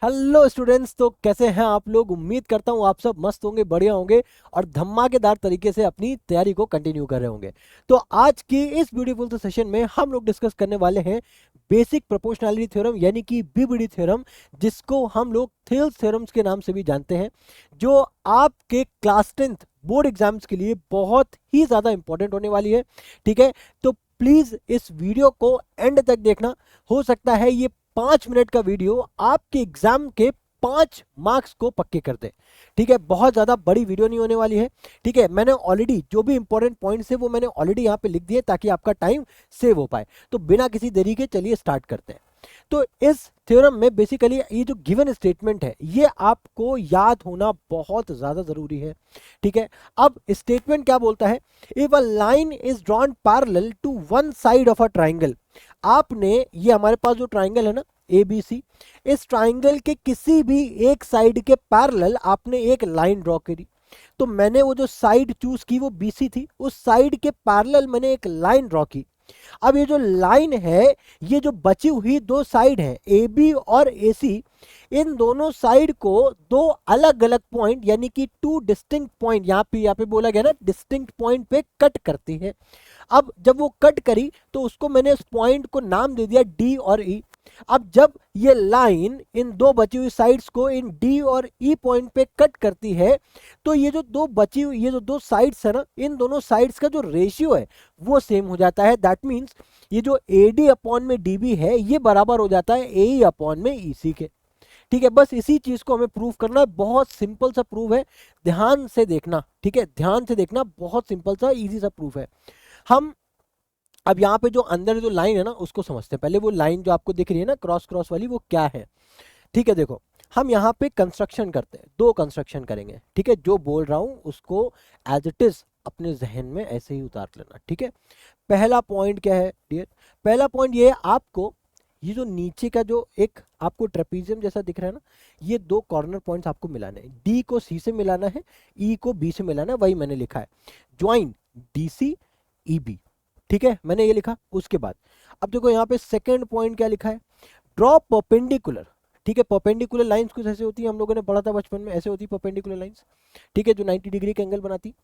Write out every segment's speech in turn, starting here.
Hello students, तो कैसे हैं आप लोग। उम्मीद करता हूं आप सब मस्त होंगे, बढ़िया होंगे और धमाकेदार तरीके से अपनी तैयारी को कंटिन्यू कर रहे होंगे। तो आज की इस ब्यूटीफुल से सेशन में हम लोग डिस्कस करने वाले हैं बेसिक प्रोपोर्शनैलिटी थ्योरम यानी कि बीबीडी थ्योरम, जिसको हम लोग थेल्स थ्योरम्स के नाम से भी जानते हैं, जो आपके क्लास 10th बोर्ड एग्जाम्स के लिए बहुत ही ज़्यादा इंपॉर्टेंट होने वाली है। ठीक है, तो प्लीज़ इस वीडियो को एंड तक देखना। हो सकता है ये 5 मिनट का वीडियो आपके एग्जाम के 5 मार्क्स को पक्के कर दे। ठीक है, बहुत ज्यादा बड़ी वीडियो नहीं होने वाली है। ठीक है, मैंने ऑलरेडी जो भी इंपॉर्टेंट पॉइंट्स है वो मैंने ऑलरेडी यहाँ पे लिख दिए ताकि आपका टाइम सेव हो पाए। तो बिना किसी देरी के चलिए स्टार्ट करते हैं। तो इस थ्योरम में बेसिकली ये जो गिवन स्टेटमेंट है ये आपको याद होना बहुत ज्यादा जरूरी है। ठीक है, अब स्टेटमेंट क्या बोलता है, if a line is drawn parallel to one side of a triangle. आपने ये हमारे पास जो ट्राइंगल है ना ए बी सी, इस ट्राइंगल के किसी भी एक साइड के पैरेलल आपने एक लाइन ड्रॉ करी। तो मैंने वो जो साइड चूज की वो बीसी थी, उस साइड के पैरेलल मैंने एक लाइन ड्रॉ की। अब ये जो लाइन है, ये जो बची हुई दो साइड है ए बी और ए सी, इन दोनों साइड को दो अलग अलग पॉइंट यानी कि टू डिस्टिंक्ट पॉइंट, यहाँ पे बोला गया ना डिस्टिंक्ट पॉइंट पे कट करती है। अब जब वो कट करी तो उसको मैंने उस पॉइंट को नाम दे दिया डी और ई। अब जब ये लाइन इन दो बची हुई साइड्स को इन डी और ई पॉइंट पे कट करती है, तो ये जो दो बची हुई ये जो दो साइड्स है ना, इन दोनों साइड्स का जो रेशियो है वो सेम हो जाता है। दैट मीन्स ये जो ए डी अपॉन में डी बी है ये बराबर हो जाता है ए ई अपॉन में ई सी के। ठीक है, बस इसी चीज को हमें प्रूव करना है। बहुत सिंपल सा प्रूफ है, ध्यान से देखना। ठीक है, ध्यान से देखना, बहुत सिंपल सा इजी सा प्रूफ है। हम अब यहाँ पे जो अंदर जो लाइन है ना उसको समझते हैं। पहले वो लाइन जो आपको दिख रही है ना क्रॉस क्रॉस वाली, वो क्या है। ठीक है, देखो हम यहाँ पे कंस्ट्रक्शन करते हैं, दो कंस्ट्रक्शन करेंगे। ठीक है, जो बोल रहा हूँ उसको एज इट इज अपने जहन में ऐसे ही उतार लेना। ठीक है, पहला पॉइंट क्या है डियर, पहला पॉइंट ये है, आपको ये जो नीचे का जो एक आपको ट्रेपीजियम जैसा दिख रहा है ना, ये दो कॉर्नर पॉइंट्स आपको मिलाने हैं। डी को सी से मिलाना है, ई को बी से मिलाना है, वही मैंने लिखा है, join D C E B. ठीक है, मैंने ये लिखा। उसके बाद अब देखो यहाँ पे सेकंड पॉइंट क्या लिखा है, ड्रॉ परपेंडिकुलर। ठीक है, परपेंडिकुलर लाइंस कुछ ऐसे होती है, हम लोगों ने पढ़ा था बचपन में, ऐसे होती है परपेंडिकुलर लाइंस। ठीक है, जो 90 डिग्री का एंगल बनाती।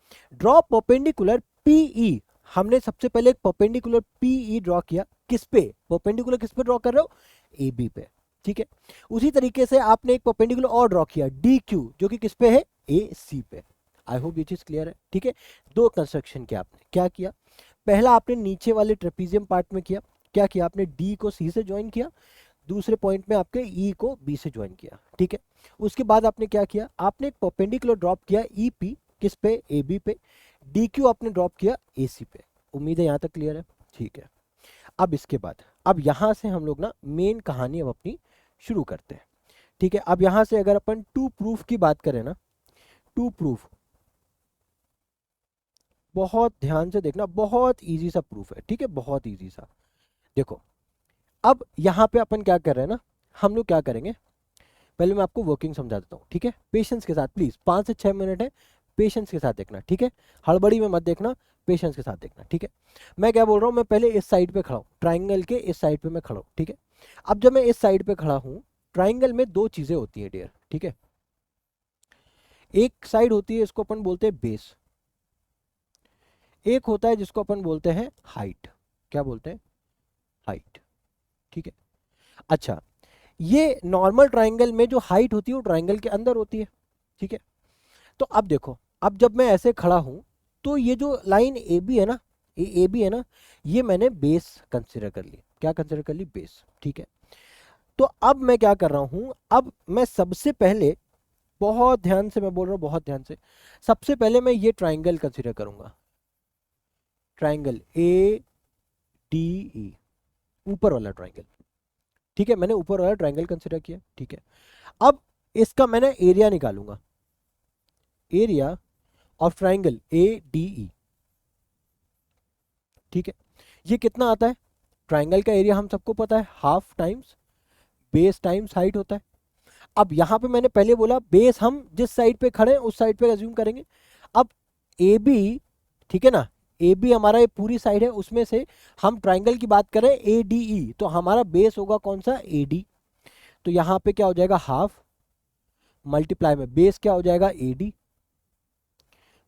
ड्रॉ परपेंडिकुलर पीई, हमने सबसे पहले एक परपेंडिकुलर पीई ड्रॉ किया। किस पे परपेंडिकुलर, किस पे ड्रॉ कर रहे हो, ए बी पे। ठीक है, उसी तरीके से आपने एक परपेंडिकुलर और ड्रॉ किया डी क्यू, जो कि किस पे है, ए सी पे। आई होप ये चीज क्लियर है। ठीक है, दो कंस्ट्रक्शन किया आपने। क्या किया, पहला आपने नीचे वाले ट्रेपीजियम पार्ट में किया, क्या किया आपने, डी को सी से ज्वाइन किया, दूसरे पॉइंट में आपके ई को बी से ज्वाइन किया। ठीक है, उसके बाद आपने क्या किया, आपने एक परपेंडिकुलर ड्रॉप किया ई पी, किस पे, ए बी पे। डी क्यू आपने ड्रॉप किया ए सी पे। उम्मीद है यहाँ तक क्लियर है। ठीक है, अब इसके बाद अब यहाँ से हम लोग ना मेन कहानी अब अपनी शुरू करते हैं। ठीक है, अब यहाँ से अगर अपन टू प्रूफ की बात करें ना, टू प्रूफ बहुत ध्यान से देखना, बहुत इजी सा प्रूफ है। ठीक है, बहुत इजी सा। देखो अब यहाँ पे अपन क्या कर रहे हैं ना, हम लोग क्या करेंगे, पहले मैं आपको वर्किंग समझा देता हूँ। ठीक है, पेशेंस के साथ प्लीज, 5 से 6 मिनट है, पेशेंस के साथ देखना। ठीक है, हड़बड़ी में मत देखना, पेशेंस के साथ देखना। ठीक है, मैं क्या बोल रहा हूँ, मैं पहले इस साइड पे खड़ा हूँ, ट्राइंगल के इस साइड पे मैं खड़ा हूँ। ठीक है, अब जब मैं इस साइड पे खड़ा हूँ, ट्राइंगल में दो चीजें होती है डियर। ठीक है, एक साइड होती है इसको अपन बोलते हैं बेस, एक होता है जिसको अपन बोलते हैं हाइट। क्या बोलते हैं, हाइट। ठीक है, अच्छा, ये नॉर्मल ट्राइंगल में जो हाइट होती है वो ट्राइंगल के अंदर होती है। ठीक है, तो अब देखो, अब जब मैं ऐसे खड़ा हूं तो ये जो लाइन ए बी है ना, ए बी है ना, ये मैंने बेस कंसिडर कर ली। क्या कंसिडर कर ली, बेस। ठीक है, तो अब मैं क्या कर रहा हूं, अब मैं सबसे पहले, बहुत ध्यान से मैं बोल रहा हूं, बहुत ध्यान से, सबसे पहले मैं ये ट्राइंगल कंसिडर करूंगा, ट्राइंगल ए डी ई, ऊपर वाला ट्राइंगल। ठीक है, मैंने ऊपर वाला ट्राइंगल कंसिडर किया। ठीक है, अब इसका मैंने एरिया निकालूंगा, area of triangle A D E. ठीक है, ये कितना आता है, ट्राइंगल का एरिया हम सबको पता है, half times base times height होता है। अब यहां पे मैंने पहले बोला बेस हम जिस साइड पे खड़े हैं उस साइड पे अज्यूम करेंगे। अब ए बी, ठीक है ना, ए बी हमारा ये पूरी साइड है, उसमें से हम ट्राइंगल की बात करें ए डी ई, तो हमारा बेस होगा कौन सा, ए डी। तो यहाँ पे क्या हो जाएगा हाफ, मल्टीप्लाई में बेस क्या हो जाएगा AD,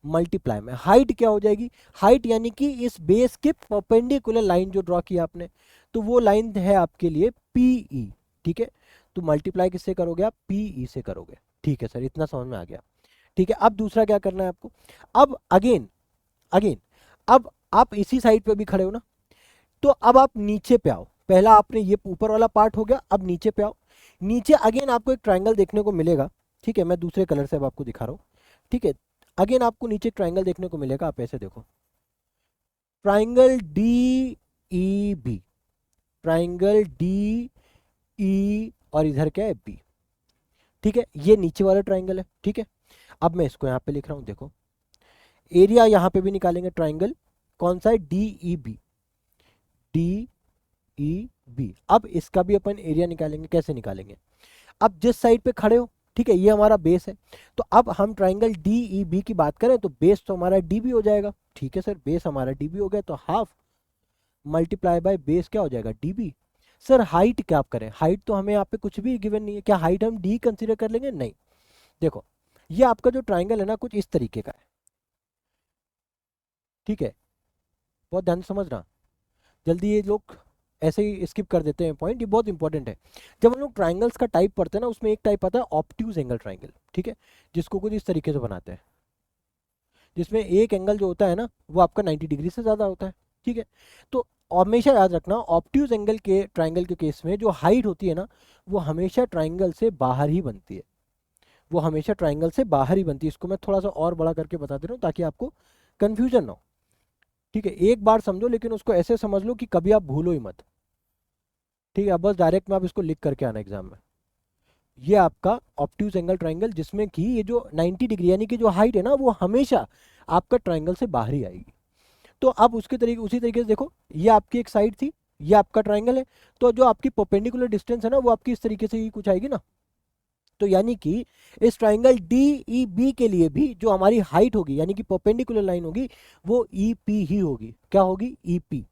मल्टीप्लाई में हाइट क्या हो जाएगी, हाइट यानी कि इस बेस के परपेंडिकुलर लाइन जो ड्रॉ किया आपने, तो वो लाइन है आपके लिए PE। ठीक है, तो मल्टीप्लाई किससे करोगे आप, PE से करोगे। ठीक है सर, इतना समझ में आ गया। ठीक है, अब दूसरा क्या करना है आपको, अब अगेन अगेन अब आप इसी साइड पे भी खड़े हो ना, तो अब आप नीचे पे आओ। पहला आपने ये ऊपर वाला पार्ट हो गया, अब नीचे पे आओ। नीचे अगेन आपको एक ट्रायंगल देखने को मिलेगा। ठीक है, मैं दूसरे कलर से अब आपको दिखा रहा हूँ। ठीक है, अगेन आपको नीचे ट्रायंगल देखने को मिलेगा, आप ऐसे देखो, ट्रायंगल DEB, ट्रायंगल DE और इधर क्या है B। ठीक है, ये नीचे वाला ट्रायंगल है। ठीक है, अब मैं इसको यहाँ पे लिख रहा हूँ, देखो एरिया यहाँ पे भी निकालेंगे, ट्रायंगल कौन सा है, DEB, DEB। अब इसका भी अपन एरिया निकालेंगे, कैसे निकालेंगे, अब जिस साइड पे खड़े हो, ठीक है, ये हमारा बेस है, तो अब हम ट्रायंगल DEB की बात करें तो बेस तो हमारा DB हो जाएगा। ठीक है सर, बेस हमारा DB हो गया, तो हाफ मल्टीप्लाई बाय बेस क्या हो जाएगा DB। सर हाइट क्या आप करें, हाइट तो हमें यहाँ पे कुछ भी गिवन नहीं है, क्या हाइट हम D कंसीडर कर लेंगे, नहीं। देखो ये आपका जो ट्रायंगल है ना कुछ इस तरीके का है। ठीक है, बहुत ध्यान से समझना, जल्दी ये लोग ऐसे ही स्किप कर देते हैं पॉइंट, ये बहुत इंपॉर्टेंट है। जब हम लोग ट्राइंगल्स का टाइप पढ़ते हैं ना, उसमें एक टाइप आता है ऑब्ट्यूज एंगल ट्राइंगल। ठीक है, जिसको कुछ इस तरीके से बनाते हैं, जिसमें एक एंगल जो होता है ना वो आपका 90 डिग्री से ज़्यादा होता है। ठीक है, तो हमेशा याद रखना ऑब्ट्यूज एंगल के ट्राइंगल के केस में जो हाइट होती है ना वो हमेशा ट्राइंगल से बाहर ही बनती है, वो हमेशा ट्राइंगल से बाहर ही बनती है। इसको मैं थोड़ा सा और बड़ा करके बता दे रहा हूँ ताकि आपको कन्फ्यूजन ना हो। ठीक है, एक बार समझो लेकिन उसको ऐसे समझ लो कि कभी आप भूलो ही मत। ठीक है, अब बस डायरेक्ट में आप इसको लिख करके आना एग्जाम में। ये आपका ऑब्ट्यूज एंगल ट्राइंगल जिसमें कि ये जो 90 डिग्री यानी कि जो हाइट है ना वो हमेशा आपका ट्राइंगल से बाहर ही आएगी। तो आप उसके तरीके उसी तरीके से देखो, ये आपकी एक साइड थी, ये आपका ट्राइंगल है, तो जो आपकी परपेंडिकुलर डिस्टेंस है ना वो आपकी इस तरीके से ही कुछ आएगी ना। तो यानी कि इस ट्राइंगल DEB के लिए भी जो हमारी हाइट होगी यानी कि परपेंडिकुलर लाइन होगी वो EP ही होगी। क्या होगी, EP।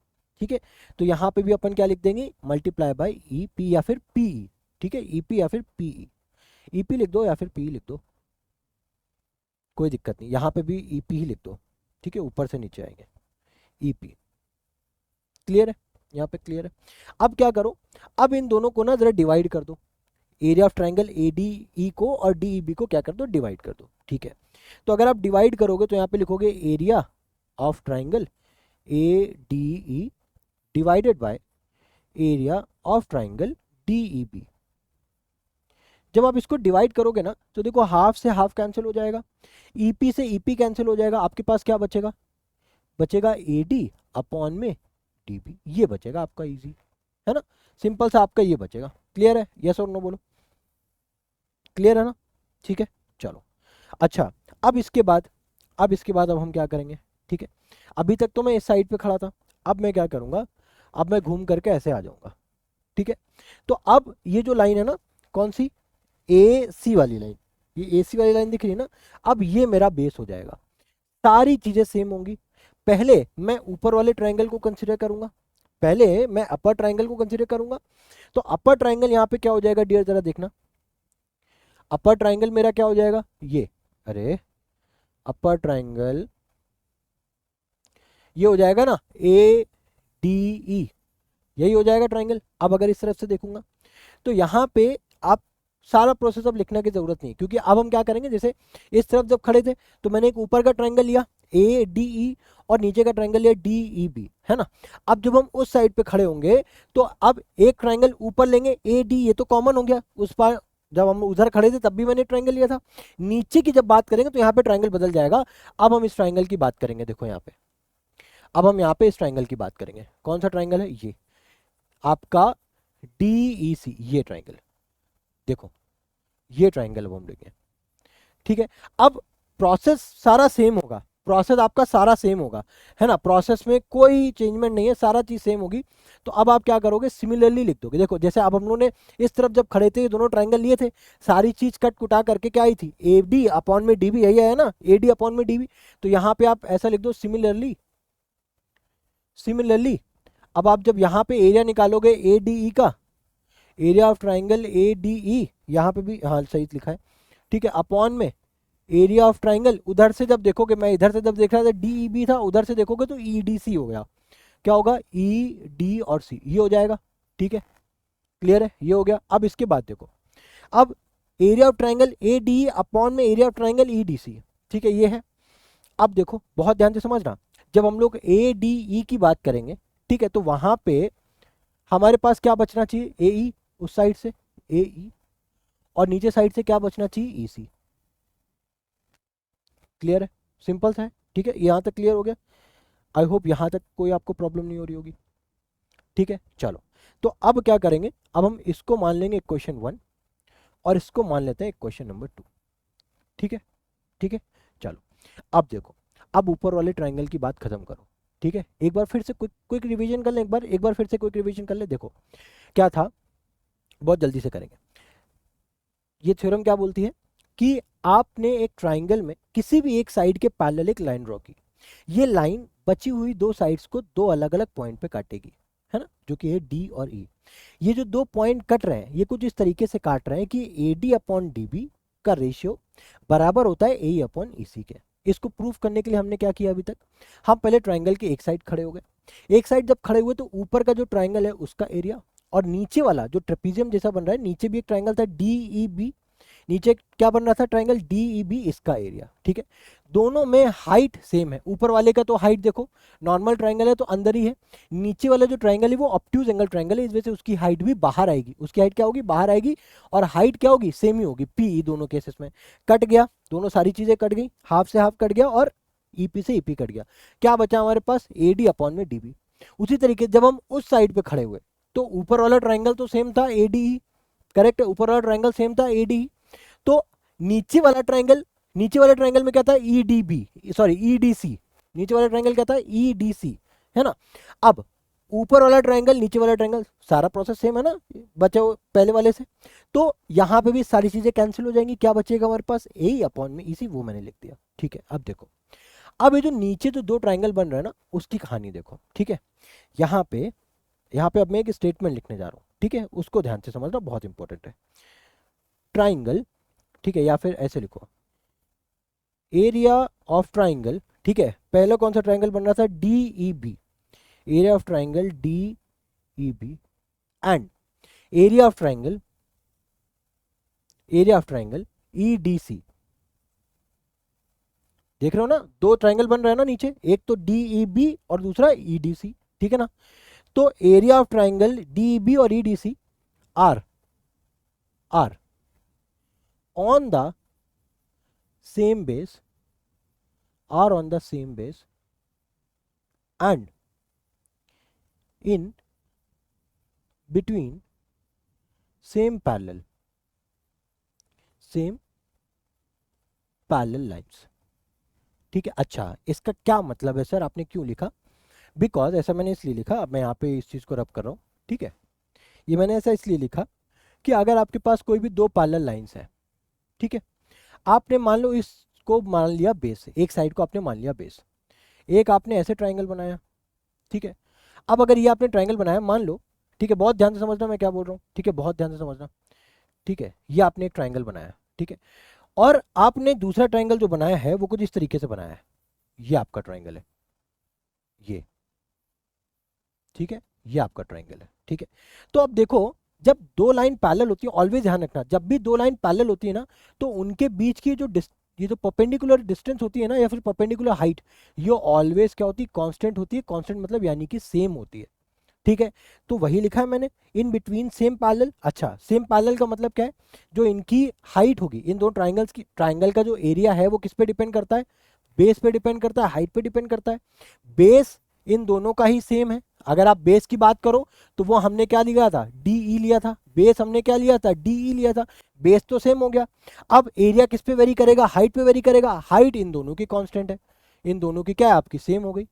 ठीक है, तो यहाँ पे भी अपन क्या लिख देंगे, मल्टीप्लाई बाय EP या फिर PE। ठीक है, EP या फिर PE, EP लिख दो या फिर PE लिख दो, कोई दिक्कत नहीं, यहाँ पे भी EP ही लिख दो। ठीक है, ऊपर से नीचे आएंगे EP। क्लियर है, यहाँ पे क्लियर है। अब क्या करो, अब इन दोनों को ना जरा डिवाइड कर दो, एरिया ऑफ ट्राइंगल ADE को और DEB को क्या कर दो, डिवाइड कर दो। ठीक है, तो अगर आप डिवाइड करोगे तो यहाँ पे लिखोगे area of triangle ADE divided by area of triangle DEB। जब आप इसको डिवाइड करोगे ना तो देखो हाफ से हाफ कैंसिल हो जाएगा, EP से EP कैंसिल हो जाएगा, आपके पास क्या बचेगा, बचेगा AD अपॉन में DB, ये बचेगा आपका इजी, है ना, सिंपल सा आपका ये बचेगा। क्लियर है, यस और नो बोलो, क्लियर है ना। ठीक है, चलो अच्छा, अब हम क्या करेंगे। ठीक है, अभी तक तो मैं इस साइड पे खड़ा था, अब मैं क्या करूंगा, अब मैं घूम करके ऐसे आ जाऊंगा। ठीक है, तो अब ये जो लाइन है ना कौन सी, AC वाली लाइन, ये AC वाली लाइन दिख रही है ना, अब ये मेरा बेस हो जाएगा। सारी चीजें सेम होंगी, पहले मैं ऊपर वाले ट्रायंगल को कंसीडर करूंगा, पहले मैं अपर ट्रायंगल को कंसीडर करूंगा। तो अपर ट्रायंगल यहाँ पे क्या हो जाएगा डियर, जरा देखना, अपर ट्रायंगल मेरा क्या हो जाएगा, ये अरे अपर ट्रायंगल ये हो जाएगा ना ADE, यही हो जाएगा ट्रायंगल। अब अगर इस तरफ से देखूंगा तो यहाँ पे आप सारा प्रोसेस अब लिखने की जरूरत नहीं, क्योंकि अब हम क्या करेंगे, जैसे इस तरफ जब खड़े थे तो मैंने एक ऊपर का ट्रायंगल लिया ADE और नीचे का ट्रायंगल लिया DEB, है ना। अब जब हम उस साइड पे खड़े होंगे तो अब एक ट्रायंगल ऊपर लेंगे AD, ये तो कॉमन हो गया, उस पर जब हम उधर खड़े थे तब भी मैंने ट्रायंगल लिया था। नीचे की जब बात करेंगे तो यहाँ पे ट्रायंगल बदल जाएगा, अब हम इस ट्रायंगल की बात करेंगे, देखो यहाँ पे, अब हम यहाँ पे इस ट्रायंगल की बात करेंगे, कौन सा ट्रायंगल है, ये आपका DEC, ये ट्रायंगल, देखो ये ट्रायंगल अब हम लेंगे। ठीक है, अब प्रोसेस सारा सेम होगा, प्रोसेस आपका सारा सेम होगा, है ना, प्रोसेस में कोई चेंजमेंट नहीं है, सारा चीज सेम होगी। तो अब आप क्या करोगे, सिमिलरली लिख दोगे। देखो जैसे अब हम लोगों ने इस तरफ जब खड़े थे ये दोनों ट्रायंगल लिए थे, सारी चीज कट कुटा करके क्या आई थी, AD अपॉन में DB, यही है ना, AD अपॉन में DB। तो यहाँ पे आप ऐसा लिख दो सिमिलरली, सिमिलरली। अब आप जब यहाँ पे एरिया निकालोगे ADE का, area of triangle A D E, यहाँ पे भी हाँ सही लिखा है, ठीक है, अपॉन में एरिया ऑफ ट्राइंगल, उधर से जब देखोगे, मैं इधर से जब देख रहा था डी ई बी था, उधर से देखोगे तो ई डी सी हो गया, क्या होगा, ई डी और सी, ये हो जाएगा, ठीक है, क्लियर है, ये हो गया। अब इसके बाद देखो, अब area of triangle A D upon में area of triangle E D C, ठीक है, ये है। अब देखो बहुत ध्यान से समझना, जब हम लोग ए डी ई की बात करेंगे, ठीक है, तो वहां पे हमारे पास क्या बचना चाहिए, ए ई, उस साइड से ए ई, और नीचे साइड से क्या बचना चाहिए, ई सी। क्लियर है, सिंपल सा है, ठीक है, यहाँ तक क्लियर हो गया। आई होप यहाँ तक कोई आपको प्रॉब्लम नहीं हो रही होगी, ठीक है। चलो, तो अब क्या करेंगे, अब हम इसको मान लेंगे इक्वेशन 1 और इसको मान लेते हैं इक्वेशन नंबर 2, ठीक है, ठीक है। चलो, अब देखो, अब ऊपर वाले ट्राइंगल की बात खत्म करो, ठीक है, एक बार फिर से क्विक रिवीजन कर ले, एक बार फिर से क्विक रिवीजन कर ले। देखो क्या था, बहुत जल्दी से करेंगे। ये थ्योरम क्या बोलती है कि आपने एक ट्राइंगल में किसी भी एक साइड के पैरेलल एक लाइन ड्रॉ की, ये लाइन बची हुई दो साइड्स को दो अलग अलग पॉइंट पे काटेगी, है ना, जो कि है डी और ई। ये जो दो पॉइंट कट रहे हैं, ये कुछ इस तरीके से काट रहे हैं कि A D upon D B का रेशियो बराबर होता है ए अपॉन ई सी के। इसको प्रूफ करने के लिए हमने क्या किया अभी तक, हम पहले ट्राइंगल के एक साइड खड़े हो गए, एक साइड जब खड़े हुए तो ऊपर का जो ट्राइंगल है उसका एरिया, और नीचे वाला जो ट्रेपीजियम जैसा बन रहा है, नीचे भी एक ट्राइंगल था डी ई बी, नीचे क्या बन रहा था ट्राइंगल डी ई बी, इसका एरिया, ठीक है। दोनों में हाइट सेम है, ऊपर वाले का तो हाइट देखो नॉर्मल ट्राइंगल है तो अंदर ही है, नीचे वाला जो ट्राइंगल है वो ऑब्ट्यूज एंगल ट्राइंगल है, इस वजह से उसकी हाइट भी बाहर आएगी, उसकी हाइट क्या होगी, बाहर आएगी, और हाइट क्या होगी, सेम ही होगी, पी, दोनों केसेस में। कट गया, दोनों सारी चीजें कट गई, हाफ से हाफ कट गया और ईपी से ईपी कट गया, क्या बचा हमारे पास, ए डी अपॉन में डी बी। उसी तरीके जब हम उस साइड पे खड़े हुए तो ऊपर वाला ट्राइंगल तो सेम था, ए डी, करेक्ट है, ऊपर वाला ट्राइंगल सेम था, ए डी, तो नीचे वाला ट्राइंगल, नीचे वाले ट्राइंगल में क्या था, E D B, sorry E D C, नीचे वाला ट्राइंगल क्या था, ई डी सी, है ना। अब ऊपर वाला ट्राइंगल नीचे वाला ट्राइंगल, सारा प्रोसेस सेम है ना, बचा पहले वाले से, तो यहां पे भी सारी चीजें कैंसिल हो जाएंगी, क्या बचेगा हमारे पास, ए अपॉन में इसी, वो मैंने लिख दिया, ठीक है। अब देखो, अब ये जो नीचे जो दो ट्राइंगल बन रहा है ना, उसकी कहानी देखो, ठीक है। यहाँ पे अब मैं एक स्टेटमेंट लिखने जा रहा हूँ, ठीक है, उसको ध्यान से समझना, बहुत इंपॉर्टेंट है। ट्राइंगल, ठीक है, या फिर ऐसे लिखो, एरिया ऑफ ट्राइंगल, ठीक है, पहला कौन सा ट्राइंगल बन रहा था, D E B, area of triangle D E B, and area of triangle E D C. देख रहे हो ना, दो ट्राइंगल बन रहा है ना नीचे, एक तो डी ई बी और दूसरा ई डी सी, ठीक है ना। तो area of triangle D E B और E D C are on the same base, are on the same base and in between same parallel lines, ठीक है। अच्छा, इसका क्या मतलब है सर, आपने क्यों लिखा, बिकॉज ऐसा मैंने इसलिए लिखा, अब मैं यहाँ पे इस चीज़ को रब कर रहा हूँ, ठीक है। ये मैंने ऐसा इसलिए लिखा कि अगर आपके पास कोई भी दो पैरेलल लाइंस है, ठीक है, आपने मान लो इसको मान लिया बेस, एक साइड को आपने मान लिया बेस, एक आपने ऐसे ट्राइंगल बनाया, ठीक है। अब अगर ये आपने ट्राइंगल बनाया, मान लो, ठीक है, बहुत ध्यान से समझना मैं क्या बोल रहा हूँ, ठीक है, बहुत ध्यान से समझना, ठीक है। ये आपने एक ट्राइंगल बनाया, ठीक है, और आपने दूसरा ट्राइंगल जो बनाया है वो कुछ इस तरीके से बनाया है, ये आपका ट्राइंगल है, ये, ठीक है, ये आपका ट्राइंगल है, ठीक है। तो अब देखो, जब दो लाइन पैरेलल होती है, ऑलवेज ध्यान रखना, जब भी दो लाइन पैरेलल होती है ना, तो उनके बीच की जो ये जो परपेंडिकुलर डिस्टेंस होती है ना, या फिर परपेंडिकुलर हाइट, ये ऑलवेज क्या होती है, कांस्टेंट होती है, कांस्टेंट मतलब यानी कि सेम होती है, ठीक है। तो वही लिखा है मैंने, इन बिटवीन सेम पैरेलल। अच्छा, सेम पैरेलल का मतलब क्या है, जो इनकी हाइट होगी, इन दो ट्राइंगल्स की, ट्राइंगल का जो एरिया है वो किस पे डिपेंड करता है, बेस पे डिपेंड करता है, हाइट पे डिपेंड करता है। बेस इन दोनों का ही सेम है, अगर आप बेस की बात करो तो वो हमने क्या लिया था, डी ई लिया था, बेस हमने क्या लिया था, डी ई लिया था, बेस तो सेम हो गया। अब एरिया किस पे वेरी करेगा, हाइट पे वेरी करेगा, हाइट इन दोनों की कांस्टेंट है, इन दोनों की क्या है, आपकी सेम हो गई।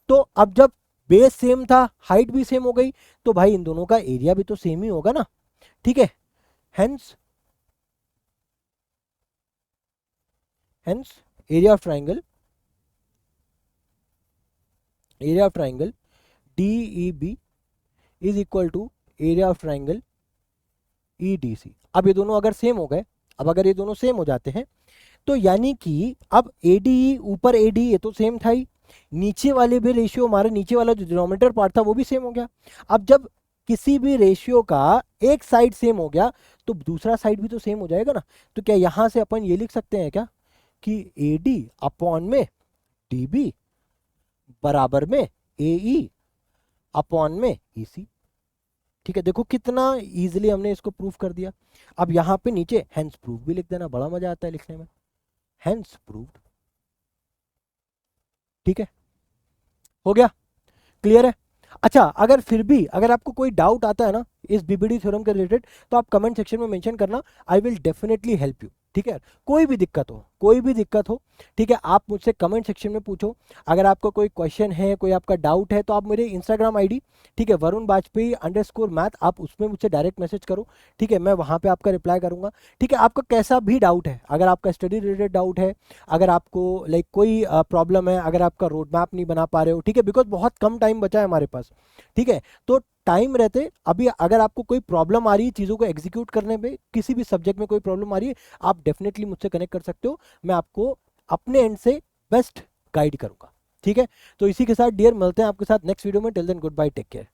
तो अब जब बेस सेम था, हाइट भी सेम हो गई, तो भाई इन दोनों का एरिया भी तो सेम ही होगा ना, ठीक है। Hence area of triangle D E B is equal to area of triangle EDC। अब ये दोनों अगर सेम हो गए, अब अगर ये दोनों सेम हो जाते हैं तो यानी कि अब ADE ऊपर AD ये तो सेम था ही, नीचे वाले भी रेशियो, हमारे नीचे वाला जो डिनोमिनेटर पार्ट था वो भी सेम हो गया। अब जब किसी भी रेशियो का एक साइड सेम हो गया तो दूसरा साइड भी तो सेम हो जाएगा ना। तो क्या यहां से अपन ये लिख सकते हैं क्या कि AD अपॉन में DB बराबर में AE अपॉन में EC। ठीक है, देखो कितना इजीली हमने इसको प्रूफ कर दिया। अब यहां पे नीचे हेंस प्रूफ भी लिख देना, बड़ा मजा आता है लिखने में, हेंस प्रूव्ड। ठीक है, हो गया, क्लियर है। अच्छा, अगर फिर भी अगर आपको कोई डाउट आता है ना इस बीबीडी थ्योरम के रिलेटेड तो आप कमेंट सेक्शन में मेंशन करना, I will definitely help you. ठीक है, कोई भी दिक्कत हो, कोई भी दिक्कत हो, ठीक है, आप मुझसे कमेंट सेक्शन में पूछो। अगर आपको कोई क्वेश्चन है, कोई आपका डाउट है तो आप मेरे इंस्टाग्राम आईडी, ठीक है, वरुण वाजपेयी _मैथ, आप उसमें मुझसे डायरेक्ट मैसेज करो। ठीक है, मैं वहां पे आपका रिप्लाई करूंगा। ठीक है, आपका कैसा भी डाउट है, अगर आपका स्टडी रिलेटेड डाउट है, अगर आपको लाइक कोई प्रॉब्लम है, अगर आपका रोड मैप नहीं बना पा रहे हो, ठीक है, बिकॉज बहुत कम टाइम बचा है हमारे पास। ठीक है, तो टाइम रहते अभी अगर आपको कोई प्रॉब्लम आ रही है चीज़ों को एग्जीक्यूट करने में, किसी भी सब्जेक्ट में कोई प्रॉब्लम आ रही है, आप डेफिनेटली मुझसे कनेक्ट कर सकते हो, मैं आपको अपने एंड से बेस्ट गाइड करूंगा। ठीक है, तो इसी के साथ डियर मिलते हैं आपके साथ नेक्स्ट वीडियो में। Till then goodbye, take care.